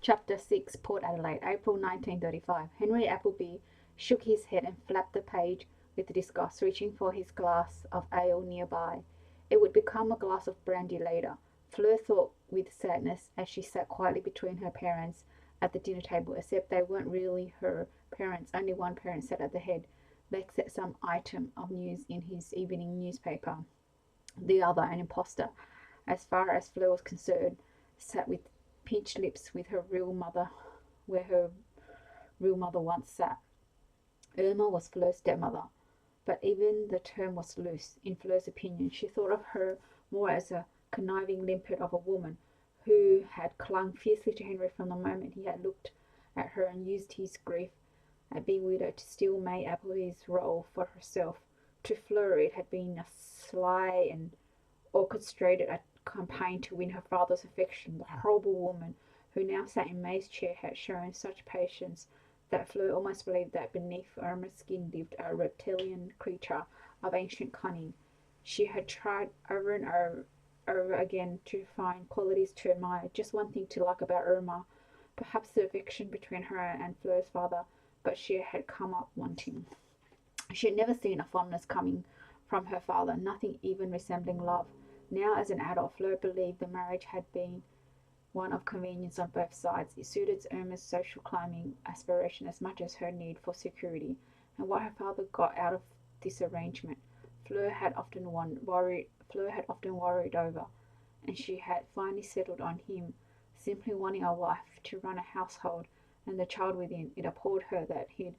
Chapter 6, Port Adelaide, April 1935. Henry Appleby shook his head and flapped the page with disgust, reaching for his glass of ale nearby. It would become a glass of brandy later, Fleur thought with sadness as she sat quietly between her parents at the dinner table, except they weren't really her parents. Only one parent sat at the head, vexed at some item of news in his evening newspaper. The other, an impostor, as far as Fleur was concerned, sat with pinched lips with her real mother, where her real mother once sat. Irma was Fleur's stepmother, but even the term was loose. In Fleur's opinion, she thought of her more as a conniving limpet of a woman who had clung fiercely to Henry from the moment he had looked at her and used his grief at being widowed to steal May Appleby's role for herself. To Fleur it had been a sly and orchestrated a campaign to win her father's affection. The horrible woman who now sat in May's chair had shown such patience that Fleur almost believed that beneath Irma's skin lived a reptilian creature of ancient cunning. She had tried over and over again to find qualities to admire, just one thing to like about Irma, perhaps the affection between her and Fleur's father, but she had come up wanting. She had never seen a fondness coming from her father, nothing even resembling love. Now, as an adult, Fleur believed the marriage had been one of convenience on both sides. It suited Irma's social climbing aspiration as much as her need for security. And what her father got out of this arrangement, Fleur had often worried over, and she had finally settled on him, simply wanting a wife to run a household and the child within. It appalled her that he'd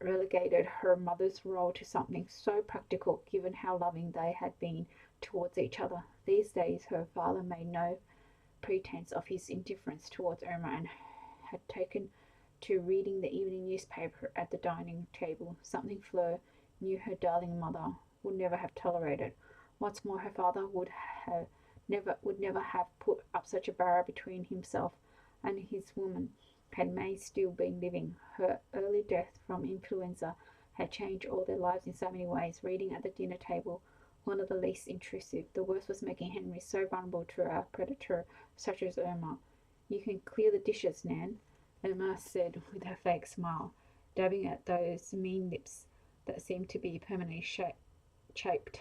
relegated her mother's role to something so practical, given how loving they had been towards each other. These days her father made no pretense of his indifference towards Irma and had taken to reading the evening newspaper at the dining table, something Fleur knew her darling mother would never have tolerated. What's more, her father would never have put up such a barrier between himself and his woman had May still been living. Her early death from influenza had changed all their lives in so many ways. Reading at the dinner table, one of the least intrusive. The worst was making Henry so vulnerable to a predator such as Irma. You can clear the dishes, Nan, Irma said with her fake smile, dabbing at those mean lips that seemed to be permanently chaped.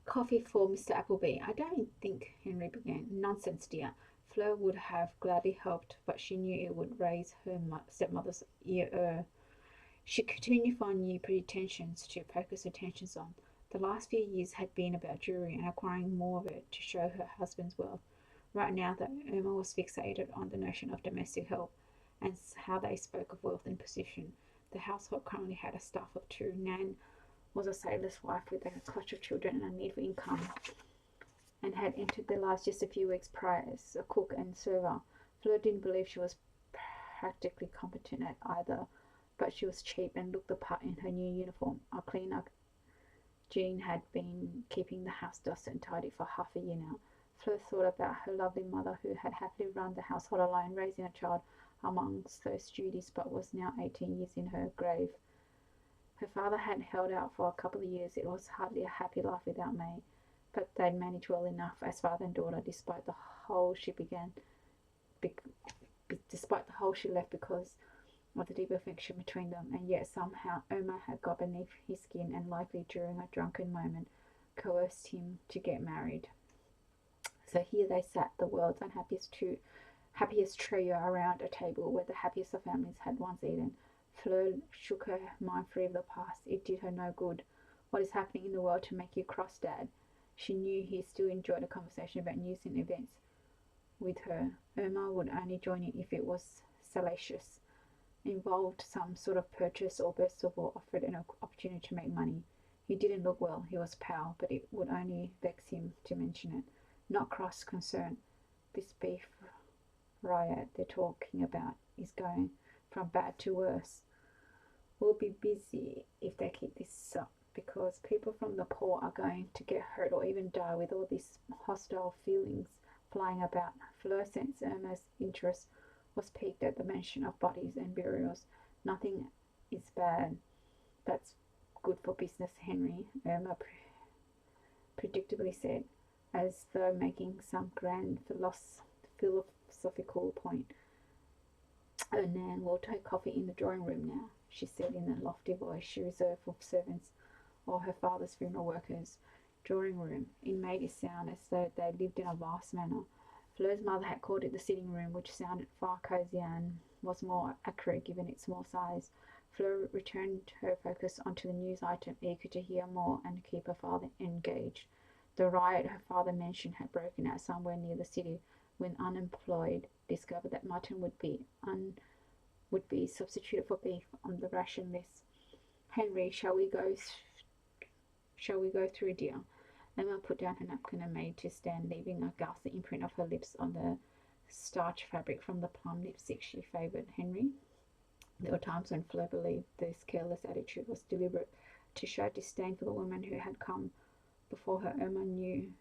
Coffee for Mr. Appleby. I don't think, Henry began. Nonsense, dear. Fleur would have gladly helped, but she knew it would raise her stepmother's ire. She continued to find new pretensions to focus attentions on. The last few years had been about jewelry and acquiring more of it to show her husband's wealth. Right now, though, Irma was fixated on the notion of domestic help and how they spoke of wealth and position. The household currently had a staff of two. Nan was a sailor's wife with a clutch of children and a need for income, and had entered their lives just a few weeks prior as a cook and server. Fleur didn't believe she was practically competent at either, but she was cheap and looked the part in her new uniform. A cleaner, Jean had been keeping the house dusted and tidy for half a year now. Fleur thought about her lovely mother, who had happily run the household alone, raising a child amongst those duties, but was now 18 years in her grave. Her father had held out for a couple of years. It was hardly a happy life without May, but they'd managed well enough as father and daughter, despite the hole she left because of the deep affection between them. And yet somehow Irma had got beneath his skin and, likely during a drunken moment, coerced him to get married. So here they sat, the world's happiest trio around a table where the happiest of families had once eaten. Fleur shook her mind free of the past. It did her no good. What is happening in the world to make you cross, Dad? She knew he still enjoyed a conversation about news and events with her. Irma would only join in if it was salacious, involved some sort of purchase, or best of all, offered an opportunity to make money. He didn't look well. He was pale, but it would only vex him to mention it. Not cross, concern. This beef riot they're talking about is going from bad to worse. We'll be busy if they keep this up, because people from the poor are going to get hurt or even die with all these hostile feelings flying about. Fleur sensed Irma's interest was piqued at the mention of bodies and burials. Nothing is bad that's good for business, Henry, Irma predictably said, as though making some grand philosophical point. "Oh, Nan, we'll take coffee in the drawing room now," she said in the lofty voice she reserved for servants or her father's funeral workers. Drawing room. It made it sound as though they lived in a vast manor. Fleur's mother had called it the sitting room, which sounded far cozier and was more accurate given its small size. Fleur returned her focus onto the news item, eager to hear more and keep her father engaged. The riot her father mentioned had broken out somewhere near the city when unemployed discovered that mutton would be substituted for beef on the ration list. "Henry, shall we go through, dear?" Emma put down her napkin and made to stand, leaving a ghastly imprint of her lips on the starch fabric from the plum lipstick she favoured. "Henry?" There were times when Fleur believed this careless attitude was deliberate, to show disdain for the woman who had come before her. Emma knew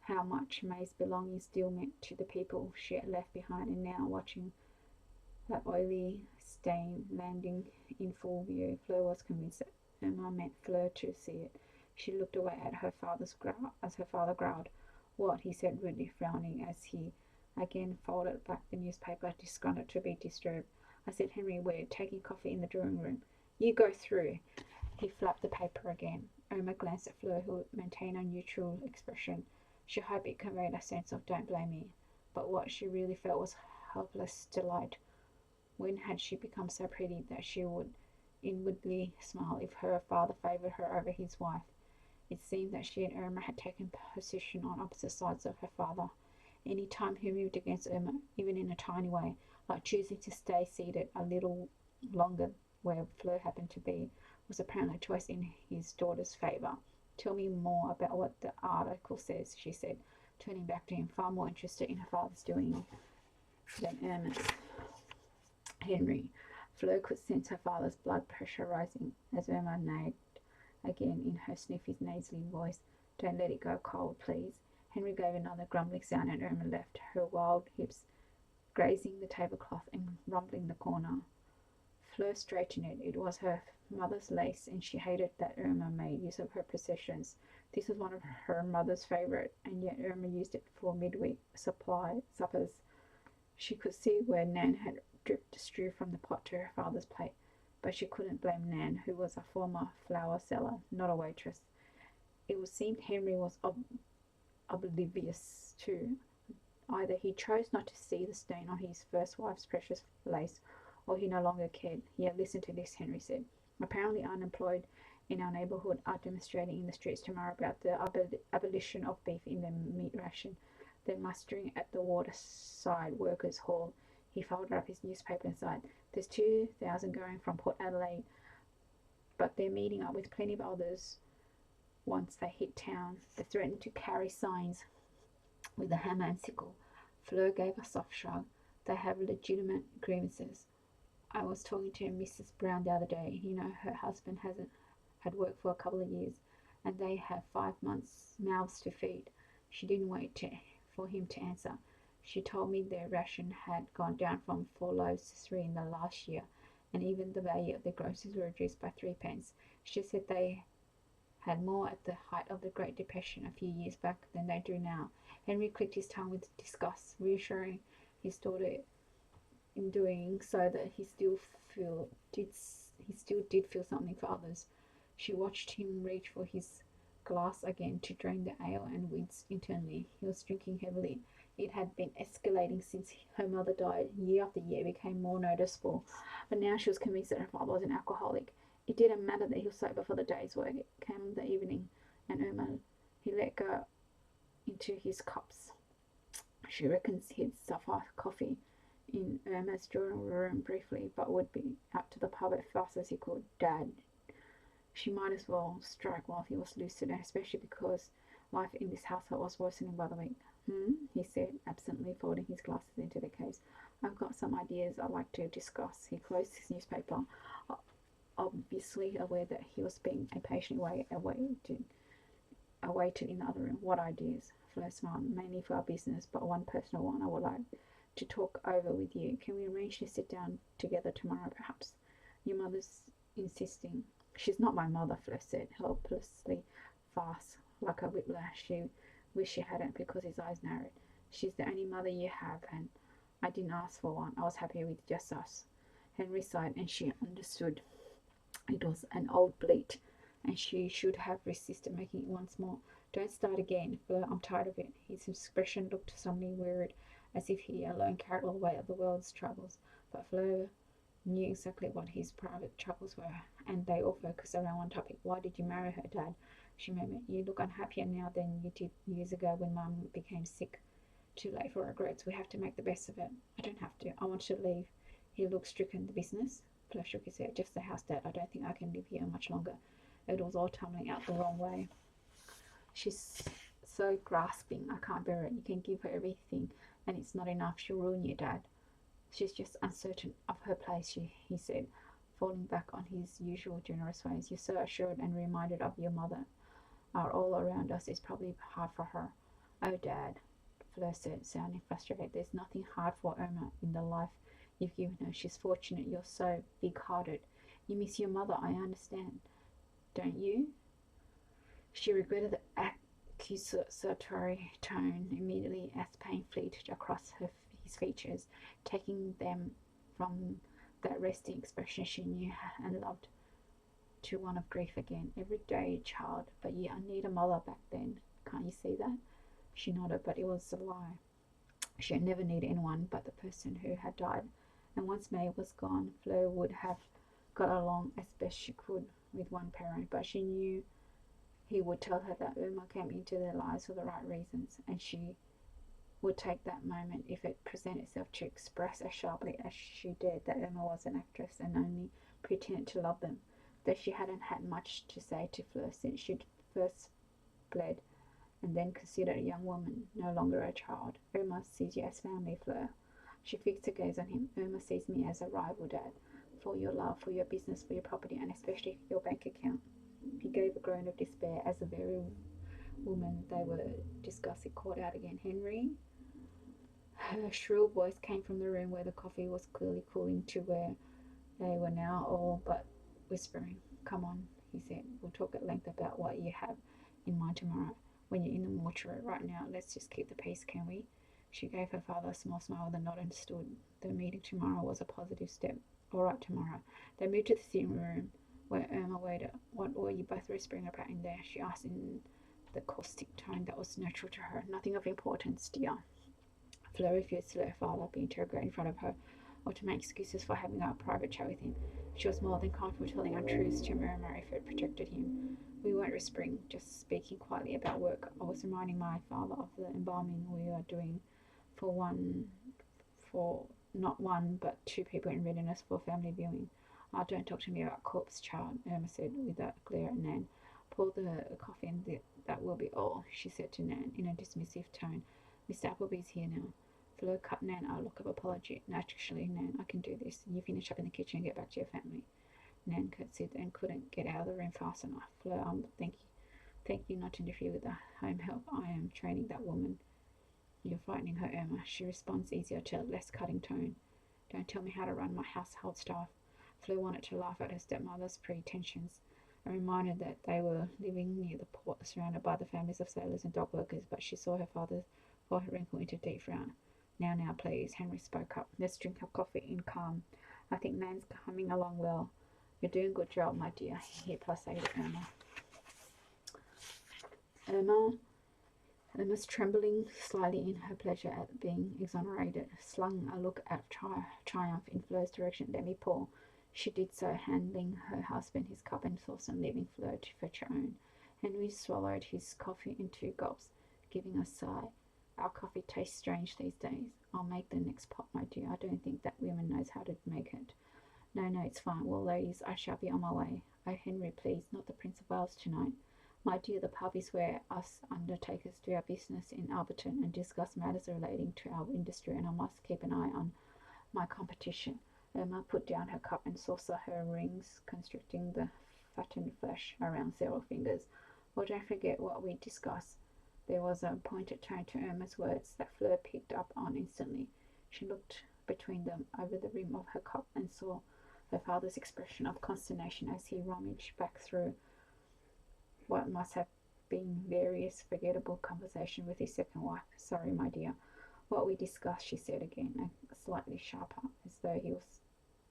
how much May's belonging still meant to the people she had left behind, and now, watching that oily stain landing in full view, Fleur was convinced that Emma meant Fleur to see it. She looked away at her as her father growled. "What?" he said rudely, frowning as he again folded back the newspaper, disgruntled to be disturbed. "I said, Henry, we're taking coffee in the drawing room." "You go through." He flapped the paper again. Irma glanced at Fleur, who maintained a neutral expression. She hoped it conveyed a sense of "don't blame me," but what she really felt was helpless delight. When had she become so pretty that she would inwardly smile if her father favoured her over his wife? It seemed that she and Irma had taken position on opposite sides of her father. Any time he moved against Irma, even in a tiny way, like choosing to stay seated a little longer where Fleur happened to be, was apparently a choice in his daughter's favour. "Tell me more about what the article says," she said, turning back to him, far more interested in her father's doing than Irma's. "Henry." Fleur could sense her father's blood pressure rising as Irma nagged again in her sniffy, nasally voice. "Don't let it go cold, please." Henry gave another grumbling sound, and Irma left, her wild hips grazing the tablecloth and rumbling the corner. Fleur straightened it. It was her mother's lace, and she hated that Irma made use of her possessions. This was one of her mother's favourite, and yet Irma used it for midweek suppers. She could see where Nan had dripped stew from the pot to her father's plate, but she couldn't blame Nan, who was a former flour seller, not a waitress. It would seem Henry was oblivious too. Either he chose not to see the stain on his first wife's precious lace, or he no longer cared. "Here, listen to this," Henry said. "Apparently unemployed in our neighbourhood are demonstrating in the streets tomorrow about the abolition of beef in the meat ration. They're mustering at the Waterside Workers' Hall." He folded up his newspaper and sighed. "There's 2,000 going from Port Adelaide, but they're meeting up with plenty of others once they hit town. They threaten to carry signs with a hammer and sickle." Fleur gave a soft shrug. "They have legitimate grievances. I was talking to Mrs. Brown the other day. You know, her husband hasn't had work for a couple of years, and they have 5 months' mouths to feed." She didn't wait for him to answer. "She told me their ration had gone down from 4 loaves to 3 in the last year, and even the value of their groceries were reduced by 3p. She said they had more at the height of the Great Depression a few years back than they do now." Henry clicked his tongue with disgust, reassuring his daughter in doing so that he still did feel something for others. She watched him reach for his glass again to drain the ale and winced internally. He was drinking heavily. It had been escalating since her mother died. Year after year it became more noticeable, but now she was convinced that her father was an alcoholic. It didn't matter that he was sober for the day's work. It came the evening, and he let go into his cups. She reckons he'd suffer coffee in Irma's drawing room briefly, but would be out to the pub as fast as he could. Dad. She might as well strike while he was lucid, and especially because life in this household was worsening by the week. He said, absently folding his glasses into their case. "I've got some ideas I'd like to discuss." He closed his newspaper, obviously aware that he was being impatiently awaited in the other room. "What ideas?" Fleur smiled. "Mainly for our business, but one personal one I would like to talk over with you. Can we arrange to sit down together tomorrow, perhaps?" "Your mother's insisting." "She's not my mother," Fleur said, helplessly fast, like a whiplash. She wished she hadn't, because his eyes narrowed. She's the only mother you have, and I didn't ask for one. I was happy with just us. Henry sighed, and she understood. It was an old bleat, and she should have resisted making it once more. Don't start again, Fleur. I'm tired of it. His expression looked suddenly wearied, as if he alone carried all the weight of the world's troubles. But Fleur knew exactly what his private troubles were, and they all focused around one topic. Why did you marry her, Dad? She murmured. You look unhappier now than you did years ago when Mum became sick. Too late for regrets. We have to make the best of it. I don't have to. I want to leave. He looked stricken. The business? Fleur shook his head. Just the house, Dad. I don't think I can live here much longer. It was all tumbling out the wrong way. She's so grasping. I can't bear it. You can give her everything, and it's not enough. She'll ruin you, Dad. She's just uncertain of her place, he said, falling back on his usual generous ways. You're so assured and reminded of your mother are all around us. It's probably hard for her. Oh, Dad, Fleur said, sounding frustrated. There's nothing hard for Irma in the life you've given her. She's fortunate you're so big-hearted. You miss your mother, I understand. Don't you? She regretted the accusatory tone immediately as pain fleeted across his features, taking them from that resting expression she knew and loved to one of grief again. Every day, child, but you need a mother back then. Can't you see that? She nodded, but it was a lie. She had never needed anyone but the person who had died, and once May was gone, Fleur would have got along as best she could with one parent, but she knew he would tell her that Irma came into their lives for the right reasons, and she would take that moment if it presented itself to express as sharply as she dared that Irma was an actress and only pretended to love them, though she hadn't had much to say to Fleur since she'd first bled and then considered a young woman, no longer a child. Irma sees you as family, Fleur. She fixed her gaze on him. Irma sees me as a rival, Dad, for your love, for your business, for your property, and especially your bank account. He gave a groan of despair as the very woman they were discussing called out again, Henry. Her shrill voice came from the room where the coffee was clearly cooling to where they were now all but whispering. Come on, he said. We'll talk at length about what you have in mind tomorrow when you're in the mortuary. Right now, let's just keep the peace, can we? She gave her father a small smile with a nod and stood. The meeting tomorrow was a positive step. All right, tomorrow. They moved to the sitting room where Irma waited. What were you both whispering about in there? She asked in the caustic tone that was natural to her. Nothing of importance, dear. Fleur refused to let her father be interrogated in front of her or to make excuses for having a private chat with him. She was more than comfortable telling untruths to Irma if it protected him. We weren't whispering, just speaking quietly about work. I was reminding my father of the embalming we are doing for not one but two people in readiness for family viewing. Oh, don't talk to me about corpse, child, Irma said with a glare at Nan. Pour the coffee and that will be all, she said to Nan in a dismissive tone. Mr. Appleby's here now. Fleur cut Nan a look of apology. Naturally, Nan, I can do this. You finish up in the kitchen and get back to your family. Nan curtsied and couldn't get out of the room fast enough. Fleur, thank you not to interfere with the home help. I am training that woman. You're frightening her, Irma. She responds easier to a less cutting tone. Don't tell me how to run my household staff. Fleur wanted to laugh at her stepmother's pretensions, and reminded that they were living near the port, surrounded by the families of sailors and dock workers, but she saw her father's forehead wrinkle into a deep frown. Now, please, Henry spoke up. Let's drink our coffee in calm. I think Nan's coming along well. You're doing a good job, my dear, he persuaded Irma's trembling slightly in her pleasure at being exonerated, slung a look of triumph in Fleur's direction. Let me pour. She did so, handing her husband his cup and sauce and leaving Fleur to fetch her own. Henry swallowed his coffee in 2 gulps, giving a sigh. Our coffee tastes strange these days. I'll make the next pot, my dear. I don't think that woman knows how to make it. No, it's fine. Well, ladies, I shall be on my way. Oh, Henry, please, not the Prince of Wales tonight. My dear, the pub is where us undertakers do our business in Alberton and discuss matters relating to our industry, and I must keep an eye on my competition. Irma put down her cup and saucer, her rings constricting the fattened flesh around several fingers. Well, don't forget what we discussed. There was a pointed tone to Irma's words that Fleur picked up on instantly. She looked between them over the rim of her cup and saw her father's expression of consternation as he rummaged back through what must have been various forgettable conversation with his second wife. Sorry, my dear. What we discussed, she said again, slightly sharper, as though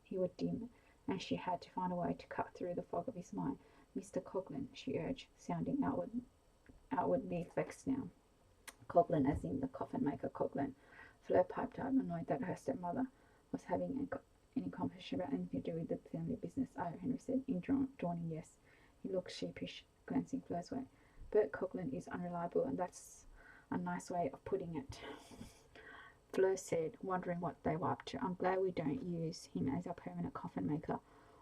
he were dim, and she had to find a way to cut through the fog of his mind. Mr. Coghlan, she urged, sounding outwardly vexed now. Coghlan, as in the coffin maker Coghlan. Fleur piped up, annoyed that her stepmother was having any conversation about anything to do with the family business. Oh, Henry said, in dawning yes. He looked sheepish, glancing Fleur's way. Bert Coghlan is unreliable, and that's a nice way of putting it. Fleur said, wondering what they were up to. I'm glad we don't use him as our permanent coffin maker.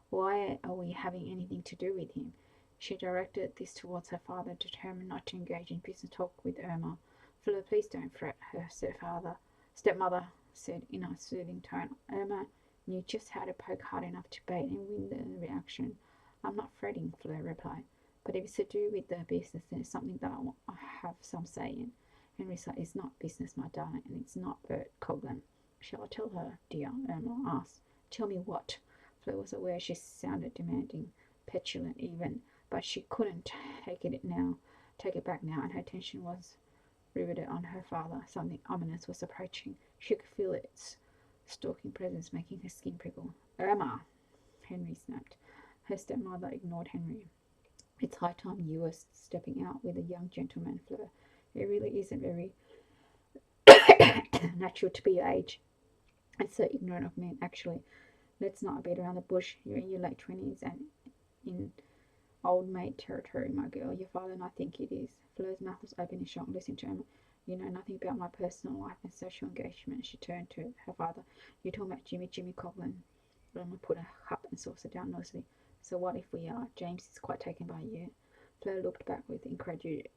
Why are we having anything to do with him? She directed this towards her father, determined not to engage in business talk with Irma. Fleur, please don't fret, her stepmother said in a soothing tone. Irma knew just how to poke hard enough to bait and win the reaction. I'm not fretting, Fleur replied, but if it's to do with the business, then it's something that I have some say in. Henry said, it's not business, my darling, and it's not Bert Coghlan. Shall I tell her, dear? Irma asked. Tell me what? Fleur was aware she sounded demanding, petulant even, but she couldn't take it back now, and her attention was riveted on her father. Something ominous was approaching. She could feel its stalking presence, making her skin prickle. Irma, Henry snapped. Her stepmother ignored Henry. It's high time you were stepping out with a young gentleman, Fleur. It really isn't very natural to be your age. It's so ignorant of men, actually. Let's not beat around the bush. You're in your late 20s and in old maid territory, my girl. Your father and I think it is. Fleur's mouth was open in shock. Listen to Emma. You know nothing about my personal life and social engagement. She turned to her father. You're talking about Jimmy Coghlan. Emma put a cup and saucer down noisily. So what if we are? James is quite taken by you. Fleur looked back with incredulity.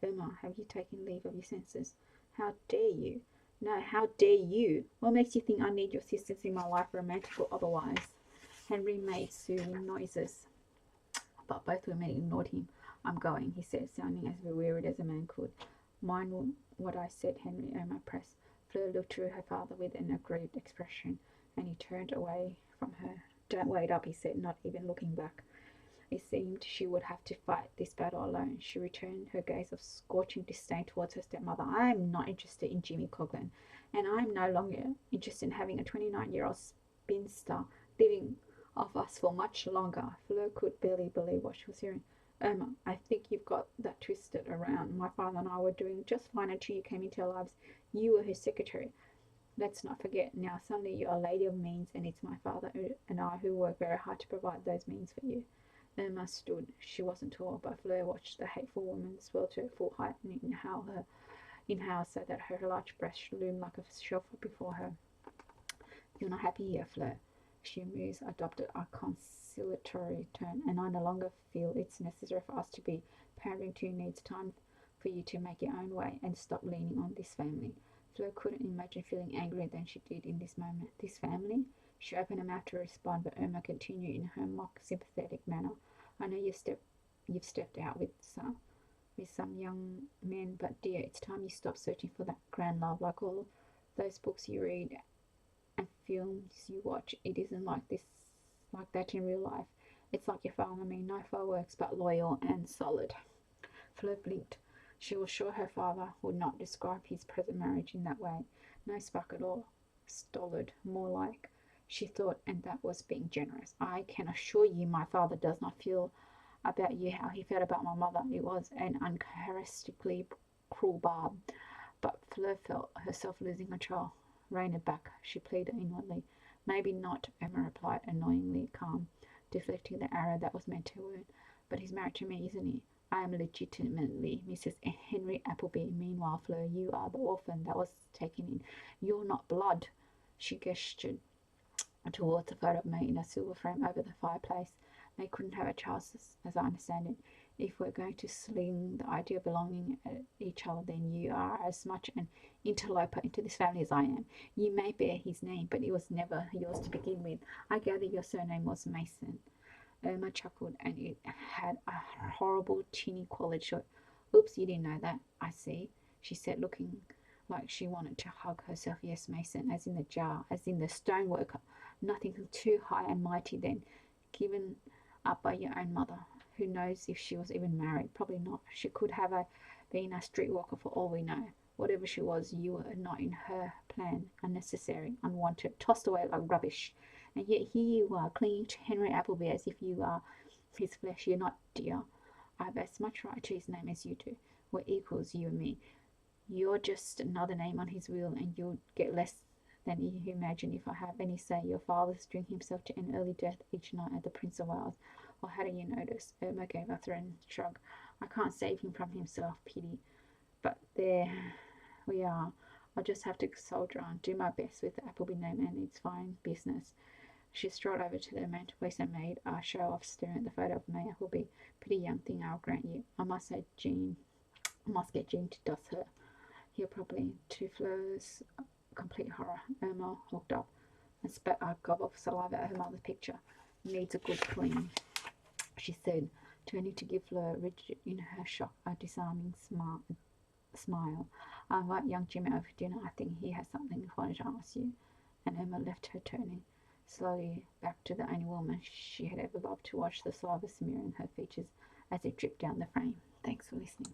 Irma, have you taken leave of your senses? How dare you? No, how dare you? What makes you think I need your assistance in my life, romantic or otherwise? Henry made soothing noises, but both women ignored him. I'm going, he said, sounding as bewildered as a man could. Mind what I said, Henry, Irma pressed. Fleur looked through her father with an aggrieved expression, and he turned away from her. Don't wait up, he said, not even looking back. It seemed she would have to fight this battle alone. She returned her gaze of scorching disdain towards her stepmother. I am not interested in Jimmy Coghlan, and I am no longer interested in having a 29-year-old spinster living off us for much longer. Fleur could barely believe what she was hearing. Irma, I think you've got that twisted around. My father and I were doing just fine until you came into our lives. You were his secretary. Let's not forget, now suddenly you're a lady of means, and it's my father and I who work very hard to provide those means for you. Irma stood. She wasn't tall, but Fleur watched the hateful woman swell to her full height and inhale so that her large breast loomed like a shelf before her. You're not happy here, Fleur. She mused, adopted a conciliatory tone, and I no longer feel it's necessary for us to be pandering to your needs. Time for you to make your own way and stop leaning on this family. Fleur couldn't imagine feeling angrier than she did in this moment. This family? She opened her mouth to respond, but Irma continued in her mock sympathetic manner. I know you've stepped out with some young men, but dear, it's time you stop searching for that grand love like all those books you read and films you watch. It isn't like that in real life. It's like your father and me, no fireworks, but loyal and solid. Fleur blinked. She was sure her father would not describe his present marriage in that way. No spark at all. Stolid, more like, she thought, and that was being generous. I can assure you my father does not feel about you how he felt about my mother. It was an uncharacteristically cruel barb. But Fleur felt herself losing control. Rein it back, she pleaded inwardly. Maybe not, Emma replied, annoyingly calm, deflecting the arrow that was meant to wound. But he's married to me, isn't he? I am legitimately Mrs. Henry Appleby. Meanwhile, Fleur, you are the orphan that was taken in. You're not blood. She gestured towards a photo of me in a silver frame over the fireplace. They couldn't have a child, as I understand it. If we're going to sling the idea of belonging at each other, then you are as much an interloper into this family as I am. You may bear his name, but it was never yours to begin with. I gather your surname was Mason. Irma chuckled, and it had a horrible tinny quality to it. Oops, you didn't know that, I see, she said, looking like she wanted to hug herself. Yes, Mason, as in the jar, as in the stoneworker. Nothing too high and mighty then. Given up by your own mother. Who knows if she was even married? Probably not. She could have been a streetwalker for all we know. Whatever she was, you were not in her plan, unnecessary, unwanted, tossed away like rubbish. And yet here you are, clinging to Henry Appleby as if you are his flesh. You're not, dear. I have as much right to his name as you do. We're equals, you and me. You're just another name on his will, and you'll get less than you imagine if I have any say. Your father's drinking himself to an early death each night at the Prince of Wales. Well, how do you notice? Irma gave a threatened shrug. I can't save him from himself, pity. But there we are. I'll just have to soldier on, do my best with the Appleby name and its fine business. She strolled over to the mantelpiece and made a show of staring at the photo of May Appleby. Pretty young thing, I'll grant you. I must get Jean to dust her. Here probably. To Fleur's complete horror, Irma looked up and spat a gob of saliva at her mother's picture. Needs a good clean, she said, turning to give Fleur, rigid in her shock, a disarming smile. I'll invite young Jim over for dinner. I think he has something important to ask you. And Emma left her, turning slowly back to the only woman she had ever loved, to watch the saliva smearing her features as it dripped down the frame. Thanks for listening.